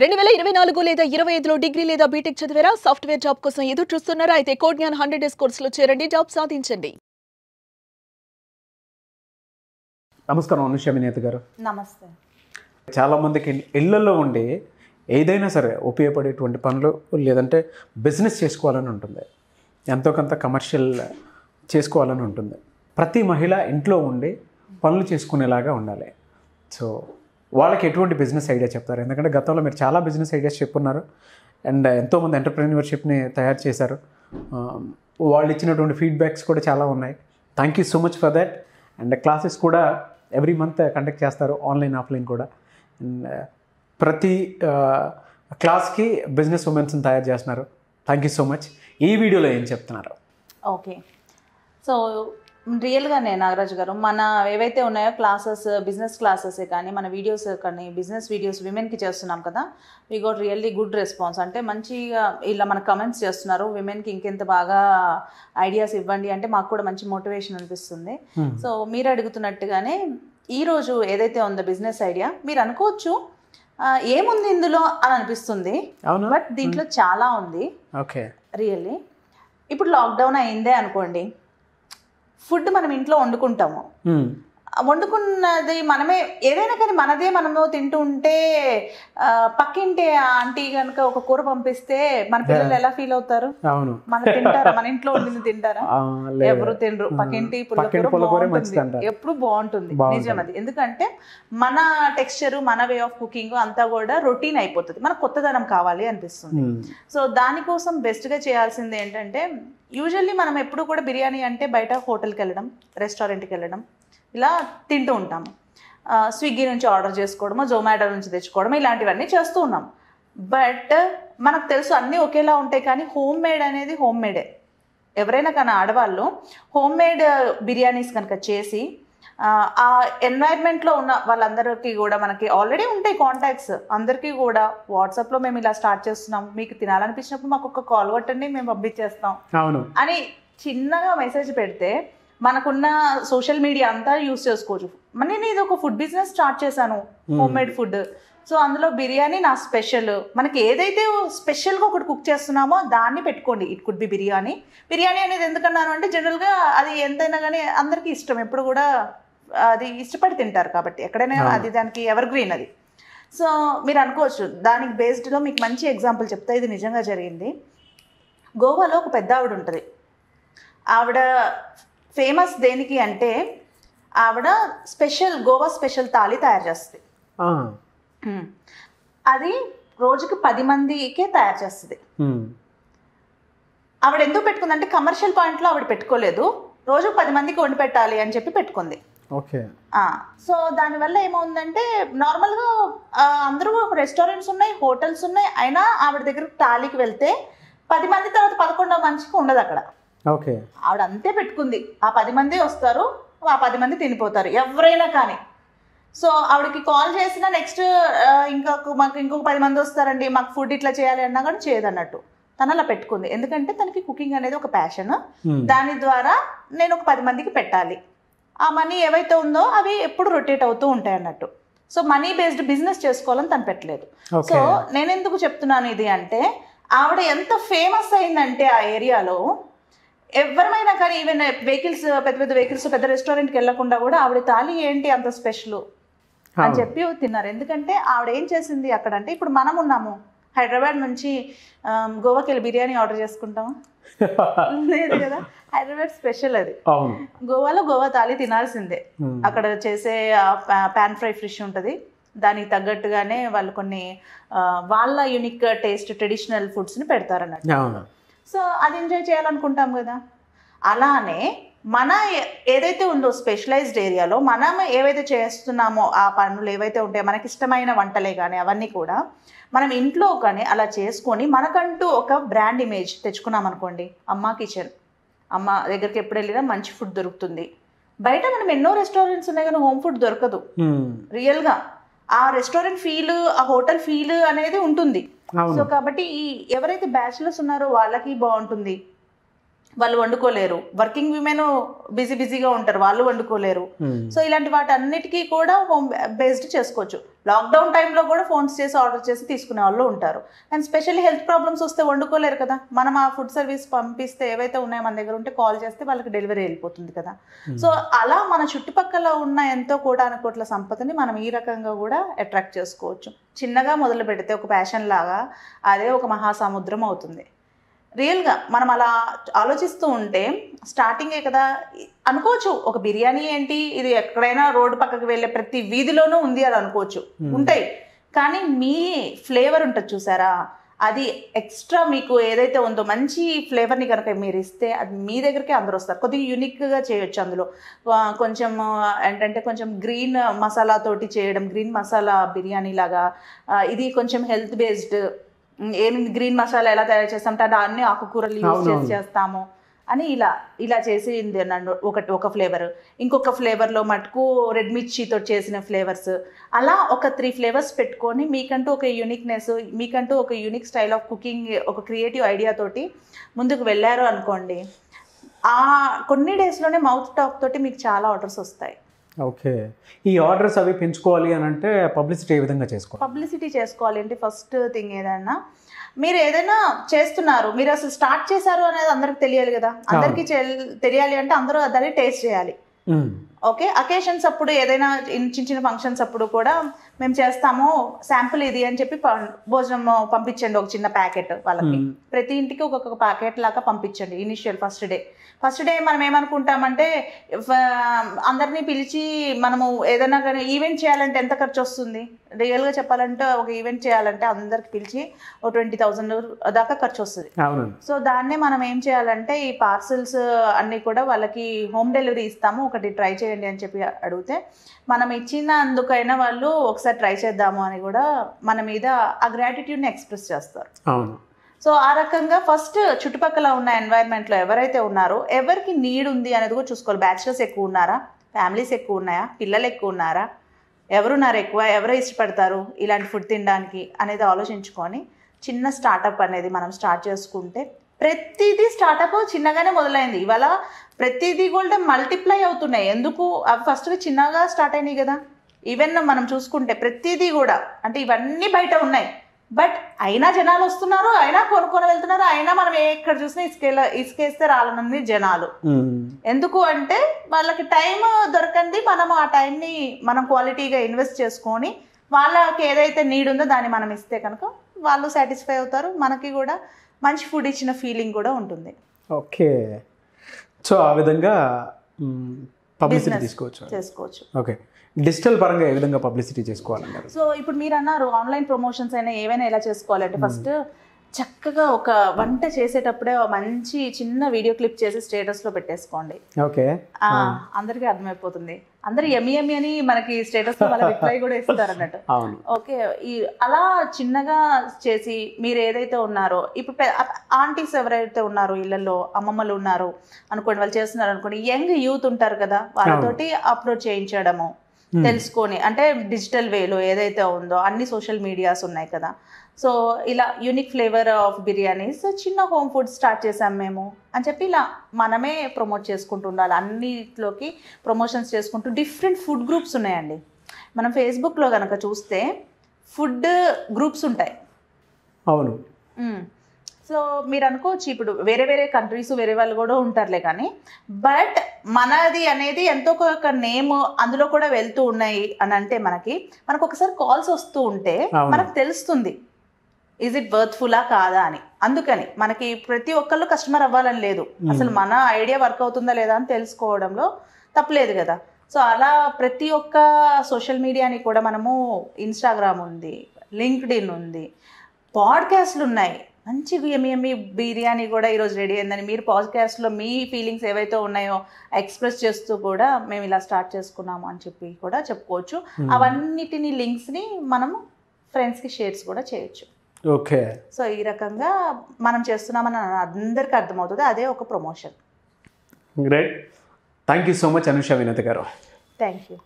2024 లేదా 25లో డిగ్రీ లేదా బీటెక్ చదివారా? సాఫ్ట్వేర్ జాబ్ కోసం ఎదురు చూస్తున్నారా? అయితే కోడ్ జ్ఞాన్ 100 డేస్ కోర్సులో చేరండి, జాబ్ సాధించండి. నమస్కారం అనుష వినేత గారు. నమస్తే. చాలామందికి ఇళ్లలో ఉండి ఏదైనా సరే ఉపయోగపడేటువంటి పనులు లేదంటే బిజినెస్ చేసుకోవాలని ఉంటుంది, ఎంతో కొంత కమర్షియల్ చేసుకోవాలని ఉంటుంది. ప్రతి మహిళ ఇంట్లో ఉండి పనులు చేసుకునేలాగా ఉండాలి. సో వాళ్ళకి ఎటువంటి బిజినెస్ ఐడియా చెప్తారు? ఎందుకంటే గతంలో మీరు చాలా బిజినెస్ ఐడియాస్ చెప్పున్నారు అండ్ ఎంతోమంది ఎంటర్ప్రెన్యూర్షిప్ని తయారు చేశారు. వాళ్ళు ఇచ్చినటువంటి ఫీడ్బ్యాక్స్ కూడా చాలా ఉన్నాయి. Thank you so much for that. And classes కూడా ఎవ్రీ మంత్ కండక్ట్ చేస్తారు, ఆన్లైన్ ఆఫ్లైన్ కూడా. అండ్ ప్రతి క్లాస్కి బిజినెస్ ఉమెన్స్ని తయారు చేస్తున్నారు. Thank you so much. ఈ వీడియోలో ఏం చెప్తున్నారు? ఓకే, సో రియల్గానే నాగరాజు గారు, మన ఏవైతే ఉన్నాయో క్లాసెస్, బిజినెస్ క్లాసెసే కానీ మన వీడియోస్ కానీ బిజినెస్ వీడియోస్ విమెన్కి చేస్తున్నాం కదా, we got really good response. అంటే మంచిగా ఇలా మన కమెంట్స్ చేస్తున్నారు, విమెన్కి ఇంకెంత బాగా ఐడియాస్ ఇవ్వండి అంటే మాకు కూడా మంచి మోటివేషన్ అనిపిస్తుంది. సో మీరు అడుగుతున్నట్టుగానే ఈరోజు ఏదైతే ఉందో బిజినెస్ ఐడియా, మీరు అనుకోవచ్చు ఏముంది ఇందులో అని అనిపిస్తుంది, బట్ దీంట్లో చాలా ఉంది. ఓకే, రియల్లీ ఇప్పుడు లాక్డౌన్ అయిందే అనుకోండి, ఫుడ్ మనం ఇంట్లో వండుకుంటాము. వండుకున్నది మనమే, ఏదైనా కానీ మనదే మనము తింటూ ఉంటే పక్కింటి ఆంటీ కనుక ఒక కూర పంపిస్తే మన పిల్లలు ఎలా ఫీల్ అవుతారు? అవును, మన తింటారా? మన ఇంట్లో వండింది తింటారా? ఎవరు తినరు. పక్కింటి పుల్లకూర ఎప్పుడు బాగుంటుంది, నిజం అది. ఎందుకంటే మన టెక్స్చర్, మన వే ఆఫ్ కుకింగ్ అంతా కూడా రొటీన్ అయిపోతుంది, మనకు కొత్తదనం కావాలి అనిపిస్తుంది. సో దానికోసం బెస్ట్గా చేయాల్సింది ఏంటంటే, యూజువల్లీ మనం ఎప్పుడు కూడా బిర్యానీ అంటే బయట హోటల్కి వెళ్ళడం, రెస్టారెంట్కి వెళ్ళడం ఇలా తింటూ ఉంటాము. స్విగ్గీ నుంచి ఆర్డర్ చేసుకోవడము, జొమాటో నుంచి తెచ్చుకోవడం, ఇలాంటివన్నీ చేస్తూ ఉన్నాం. బట్ మనకు తెలుసు అన్నీ ఒకేలా ఉంటాయి, కానీ హోమ్ మేడ్ అనేది హోమ్ మేడే. ఎవరైనా కానీ ఆడవాళ్ళు హోమ్ మేడ్ బిర్యానీస్ కనుక చేసి ఆ ఎన్వైర్న్మెంట్లో ఉన్న వాళ్ళందరికీ కూడా, మనకి ఆల్రెడీ ఉంటాయి కాంటాక్ట్స్, అందరికీ కూడా వాట్సాప్లో మేము ఇలా స్టార్ట్ చేస్తున్నాం, మీకు తినాలనిపించినప్పుడు మాకు ఒక కాల్ కొట్టండి, మేము పంపించేస్తాం అని చిన్నగా మెసేజ్ పెడితే మనకున్న సోషల్ మీడియా అంతా యూస్ చేసుకోవచ్చు. నేను ఇది ఒక ఫుడ్ బిజినెస్ స్టార్ట్ చేశాను, హోమ్ మేడ్ ఫుడ్. సో అందులో బిర్యానీ నా స్పెషల్. మనకి ఏదైతే స్పెషల్గా ఒకటి కుక్ చేస్తున్నామో దాన్ని పెట్టుకోండి. It could be biryani. Biryani అనేది ఎందుకన్నాను అంటే, జనరల్గా అది ఎంతైనా కానీ అందరికీ ఇష్టం, ఎప్పుడు కూడా అది ఇష్టపడి తింటారు కాబట్టి ఎక్కడైనా అది దానికి ఎవర్ గ్రీన్ అది. సో మీరు అనుకోవచ్చు, దానికి బేస్డ్గా మీకు మంచి ఎగ్జాంపుల్ చెప్తా, ఇది నిజంగా జరిగింది. గోవాలో ఒక పెద్ద ఆవిడ ఉంటుంది. ఆవిడ ఫేమస్ దేనికి అంటే, ఆవిడ స్పెషల్ గోవా స్పెషల్ థాలీ తయారు చేస్తుంది. అది రోజుకి 10 మందికే తయారు చేస్తుంది. ఆవిడ ఎందుకు పెట్టుకుందంటే, కమర్షియల్ పాయింట్లో ఆవిడ పెట్టుకోలేదు, రోజు 10 మందికి వండి పెట్టాలి అని చెప్పి పెట్టుకుంది. సో దానివల్ల ఏమవుందంటే, నార్మల్గా అందరూ రెస్టారెంట్స్ ఉన్నాయి, హోటల్స్ ఉన్నాయి, అయినా ఆవిడ దగ్గర థాలీకి వెళ్తే 10 మంది తర్వాత 11వ మనిషికి ఉండదు అక్కడ. ఓకే, ఆవిడ అంతే పెట్టుకుంది. ఆ 10 మంది వస్తారు, ఆ 10 మంది తినిపోతారు ఎవరైనా కానీ. సో ఆవిడకి కాల్ చేసినా నెక్స్ట్ మాకు ఇంకొక 10 మంది వస్తారండి, మాకు ఫుడ్ ఇట్లా చేయాలి అన్నా కానీ చేయదన్నట్టు తను అలా పెట్టుకుంది. ఎందుకంటే తనకి కుకింగ్ అనేది ఒక ప్యాషన్. దాని ద్వారా నేను ఒక 10 మందికి పెట్టాలి, ఆ మనీ ఏవైతే ఉందో అవి ఎప్పుడు రొటేట్ అవుతూ ఉంటాయి అన్నట్టు. సో మనీ బేస్డ్ బిజినెస్ చేసుకోవాలని తను పెట్టలేదు. సో నేను ఎందుకు చెప్తున్నాను ఇది అంటే, ఆవిడ ఎంత ఫేమస్ అయిందంటే ఆ ఏరియాలో ఎవరైనా కానీ, ఈవెన్ వెహికల్స్, పెద్ద పెద్ద వెహికల్స్, పెద్ద రెస్టారెంట్కి వెళ్ళకుండా కూడా ఆవిడ థాలీ ఏంటి అంత స్పెషల్ అని చెప్పి తిన్నారు. ఎందుకంటే ఆవిడ ఏం చేసింది అక్కడ అంటే, ఇప్పుడు మనం ఉన్నాము హైదరాబాద్ నుంచి గోవాకి వెళ్ళి బిర్యానీ ఆర్డర్ చేసుకుంటామా? లేదు కదా. హైదరాబాద్ స్పెషల్ అది. గోవాలో గోవా థాలీ తినాల్సిందే. అక్కడ చేసే పాన్ ఫ్రై ఫిష్ ఉంటుంది, దానికి తగ్గట్టుగానే వాళ్ళు కొన్ని వాళ్ళ యూనిక్ టేస్ట్ ట్రెడిషనల్ ఫుడ్స్ని పెడతారన్నట్టు. సో అది ఎంజాయ్ చేయాలనుకుంటాం కదా. అలానే మన ఏదైతే ఉందో స్పెషలైజ్డ్ ఏరియాలో మనం ఏవైతే చేస్తున్నామో ఆ పనులు ఏవైతే ఉంటాయో, మనకి ఇష్టమైన వంటలే కానీ అవన్నీ కూడా మనం ఇంట్లో కానీ అలా చేసుకొని మనకంటూ ఒక బ్రాండ్ ఇమేజ్ తెచ్చుకున్నాం అనుకోండి. అమ్మ కిచెన్, అమ్మ దగ్గరికి ఎప్పుడు వెళ్ళినా మంచి ఫుడ్ దొరుకుతుంది. బయట మనం ఎన్నో రెస్టారెంట్స్ ఉన్నాయి కానీ హోమ్ ఫుడ్ దొరకదు. రియల్గా ఆ రెస్టారెంట్ ఫీల్, ఆ హోటల్ ఫీల్ అనేది ఉంటుంది. సో కాబట్టి ఎవరైతే బ్యాచిలర్స్ ఉన్నారో వాళ్ళకి బాగుంటుంది. వాళ్ళు వండుకోలేరు, వర్కింగ్ విమెన్ బిజీగా ఉంటారు, వాళ్ళు వండుకోలేరు. సో ఇలాంటి వాటి అన్నిటికీ కూడా హోమ్ బేస్డ్ చేసుకోవచ్చు. లాక్డౌన్ టైంలో కూడా ఫోన్స్ చేసి ఆర్డర్ చేసి తీసుకునే వాళ్ళు ఉంటారు. అండ్ స్పెషల్లీ హెల్త్ ప్రాబ్లమ్స్ వస్తే వండుకోలేరు కదా, మనం ఆ ఫుడ్ సర్వీస్ పంపిస్తే ఏవైతే ఉన్నాయో మన దగ్గర ఉంటే కాల్ చేస్తే వాళ్ళకి డెలివరీ వెళ్ళిపోతుంది కదా. సో అలా మన చుట్టుపక్కల ఉన్న ఎంతో కోట్ల సంపదని మనం ఈ రకంగా కూడా అట్రాక్ట్ చేసుకోవచ్చు. చిన్నగా మొదలు పెడితే ఒక ప్యాషన్ లాగా అదే ఒక మహాసముద్రం అవుతుంది. రియల్గా మనం అలా ఆలోచిస్తూ ఉంటే స్టార్టింగే కదా అనుకోవచ్చు, ఒక బిర్యానీ ఏంటి ఇది ఎక్కడైనా రోడ్డు పక్కకి వెళ్ళే ప్రతి వీధిలోనూ ఉంది అని అనుకోవచ్చు, ఉంటాయి. కానీ మీ ఫ్లేవర్ ఉంటుంది చూసారా, అది ఎక్స్ట్రా మీకు ఏదైతే ఉందో మంచి ఫ్లేవర్ని కనుక మీరు ఇస్తే అది మీ దగ్గరికి అందరూ వస్తారు. కొద్దిగా యూనిక్గా చేయొచ్చు. అందులో కొంచెం ఏంటంటే కొంచెం గ్రీన్ మసాలా తోటి చేయడం, గ్రీన్ మసాలా బిర్యానీ లాగా. ఇది కొంచెం హెల్త్ బేస్డ్, ఏమి గ్రీన్ మసాలా ఎలా తయారు చేస్తామంటే అన్ని ఆకుకూరలు యూజ్ చేస్తాము అని ఇలా చేసింది నన్ను ఒక ఫ్లేవర్. ఇంకొక ఫ్లేవర్లో మటుకు రెడ్ మిర్చితో చేసిన ఫ్లేవర్స్. అలా ఒక 3 ఫ్లేవర్స్ పెట్టుకొని మీకంటూ ఒక యూనిక్నెస్, మీకంటూ ఒక యూనిక్ స్టైల్ ఆఫ్ కుకింగ్, ఒక క్రియేటివ్ ఐడియా తోటి ముందుకు వెళ్ళారు అనుకోండి, ఆ కొన్ని డేస్లోనే మౌత్ టాక్ తోటి మీకు చాలా ఆర్డర్స్ వస్తాయి. ఓకే, ఈ ఆర్డర్స్ అవి పెంచుకోవాలి అని అంటే పబ్లిసిటీ ఏ విధంగా చేసుకోవాలి? పబ్లిసిటీ చేసుకోవాలి అంటే ఫస్ట్ థింగ్ ఏదైనా మీరు ఏదైనా చేస్తున్నారు, మీరు అసలు స్టార్ట్ చేశారు అనేది అందరికి తెలియాలి కదా. అందరికీ తెలియాలి అంటే అందరూ దాన్ని టేస్ట్ చేయాలి. ఓకే, అకేషన్స్ అప్పుడు ఏదైనా చిన్న ఫంక్షన్స్ అప్పుడు కూడా మేము చేస్తాము, శాంపుల్ ఇది అని చెప్పి భోజనం పంపించండి, ఒక చిన్న ప్యాకెట్ వాళ్ళకి. ప్రతి ఇంటికి ఒక్కొక్క ప్యాకెట్ లాగా పంపించండి ఇనిషియల్ ఫస్ట్ డే మనం ఏమనుకుంటామంటే అందరినీ పిలిచి మనము ఏదైనా కానీ ఈవెంట్ చేయాలంటే ఎంత ఖర్చు వస్తుంది? రియల్గా చెప్పాలంటే ఒక ఈవెంట్ చేయాలంటే అందరికి పిలిచి ఒక 20,000 దాకా ఖర్చు వస్తుంది. సో దాన్నే మనం ఏం చేయాలంటే ఈ పార్సల్స్ అన్నీ కూడా వాళ్ళకి హోమ్ డెలివరీ ఇస్తాము, ఒకటి ట్రై చేయండి అని చెప్పి అడిగితే మనం ఇచ్చినందుకైనా వాళ్ళు ఒకసారి ట్రై చేద్దాము అని కూడా మన మీద ఆ గ్రాటిట్యూడ్ని ఎక్స్ప్రెస్ చేస్తారు. అవును. సో ఆ రకంగా ఫస్ట్ చుట్టుపక్కల ఉన్న ఎన్వైర్న్మెంట్లో ఎవరైతే ఉన్నారో ఎవరికి నీడ్ ఉంది అనేది కూడా చూసుకోవాలి. బ్యాచిలర్స్ ఎక్కువ ఉన్నారా, ఫ్యామిలీస్ ఎక్కువ ఉన్నాయా, పిల్లలు ఎక్కువ ఉన్నారా, ఎవరున్నారు ఎక్కువ, ఎవరు ఇష్టపడతారు ఇలాంటి ఫుడ్ తినడానికి అనేది ఆలోచించుకొని చిన్న స్టార్టప్ అనేది మనం స్టార్ట్ చేసుకుంటే, ప్రతిదీ స్టార్టప్ చిన్నగానే మొదలైంది. ఇవాళ ప్రతిదీ కూడా మల్టిప్లై అవుతున్నాయి. ఎందుకు? అవి ఫస్ట్గా చిన్నగా స్టార్ట్ అయినాయి కదా. ఈవెన్ మనం చూసుకుంటే ప్రతిదీ కూడా అంటే ఇవన్నీ బయట ఉన్నాయి, బట్ అయినా జనాలు వస్తున్నారు, అయినా కొనుక్కొని వెళ్తున్నారు, అయినా మనం ఎక్కడ చూసినా ఇసుకేస్తే రాలనంది జనాలు. ఎందుకు అంటే వాళ్ళకి టైం దొరకంది. మనం ఆ టైంని మనం క్వాలిటీగా ఇన్వెస్ట్ చేసుకొని వాళ్ళకి ఏదైతే నీడ్ ఉందో దాన్ని మనం ఇస్తే కనుక వాళ్ళు సాటిస్ఫై అవుతారు, మనకి కూడా మంచి ఫుడ్ ఇచ్చిన ఫీలింగ్ కూడా ఉంటుంది. ఓకే, సో ఆ విధంగా పబ్లిసిటీ చేసుకోవచ్చు. ఓకే, డిజిటల్ పరంగా ఏ విధంగా పబ్లిసిటీ చేసుకోవాలన్నారు? సో ఇప్పుడు మీరు అన్నారు ఆన్లైన్ ప్రమోషన్స్ అయినా ఏవైనా ఎలా చేసుకోవాలంటే ఫస్ట్ చక్కగా ఒక వంట చేసేటప్పుడే మంచి చిన్న వీడియో క్లిప్ చేసి స్టేటస్లో పెట్టేసుకోండి. ఓకే, అందరికీ అర్థమైపోతుంది. అందరు ఎమ్మి అని మనకి స్టేటస్లో వాళ్ళ రిప్లై కూడా ఇస్తారు అన్నట్టు. ఓకే, అలా చిన్నగా చేసి మీరు ఏదైతే ఉన్నారో ఇప్పుడు ఆంటీస్ ఎవరైతే ఉన్నారో ఇళ్లలో అమ్మమ్మలు ఉన్నారు అనుకోండి, వాళ్ళు చేస్తున్నారు అనుకోండి, యంగ్ యూత్ ఉంటారు కదా, వాళ్ళతోటి అప్రోచ్ చేయించడము తెలుసుకొని, అంటే డిజిటల్ వేలో ఏదైతే ఉందో అన్ని సోషల్ మీడియాస్ ఉన్నాయి కదా. సో ఇలా యూనిక్ ఫ్లేవర్ ఆఫ్ బిర్యానీస్ చిన్న హోమ్ ఫుడ్ స్టార్ట్ చేసాం మేము అని చెప్పి ఇలా మనమే ప్రమోట్ చేసుకుంటూ ఉండాలి. అన్నిట్లోకి ప్రమోషన్స్ చేసుకుంటూ డిఫరెంట్ ఫుడ్ గ్రూప్స్ ఉన్నాయండి. మనం ఫేస్బుక్లో కనుక చూస్తే ఫుడ్ గ్రూప్స్ ఉంటాయి. అవును. సో మీరు అనుకోవచ్చు ఇప్పుడు వేరే కంట్రీస్ వేరే వాళ్ళు కూడా ఉంటారులే, కానీ బట్ మనది అనేది ఎంతో ఒక నేమ్ అందులో కూడా వెళ్తూ ఉన్నాయి అని అంటే మనకు ఒకసారి కాల్స్ వస్తూ ఉంటే మనకు తెలుస్తుంది ఈజ్ ఇట్ వర్త్ఫుల్లా కాదా అని. అందుకని మనకి ప్రతి ఒక్కళ్ళు కస్టమర్ అవ్వాలని లేదు, అసలు మన ఐడియా వర్క్ అవుతుందా లేదా అని తెలుసుకోవడంలో తప్పలేదు కదా. సో అలా ప్రతి ఒక్క సోషల్ మీడియాని కూడా మనము ఇన్స్టాగ్రామ్ ఉంది, లింక్డ్ఇన్ ఉంది, పాడ్కాస్ట్లు ఉన్నాయి. మంచి ఎమ్మి బిర్యానీ కూడా ఈరోజు రెడీ అయిందని మీరు పాడ్కాస్ట్లో మీ ఫీలింగ్స్ ఏవైతే ఉన్నాయో ఎక్స్ప్రెస్ చేస్తూ కూడా మేము ఇలా స్టార్ట్ చేసుకున్నాము అని చెప్పి కూడా చెప్పుకోవచ్చు. అవన్నిటిని లింక్స్ని మనము ఫ్రెండ్స్కి షేర్స్ కూడా చేయొచ్చు. ఓకే, సో ఈ రకంగా మనం చేస్తున్నామని అందరికీ అర్థమవుతుంది. అదే ఒక promotion. Great, thank you so much Anusha Vinod గారు. Thank you.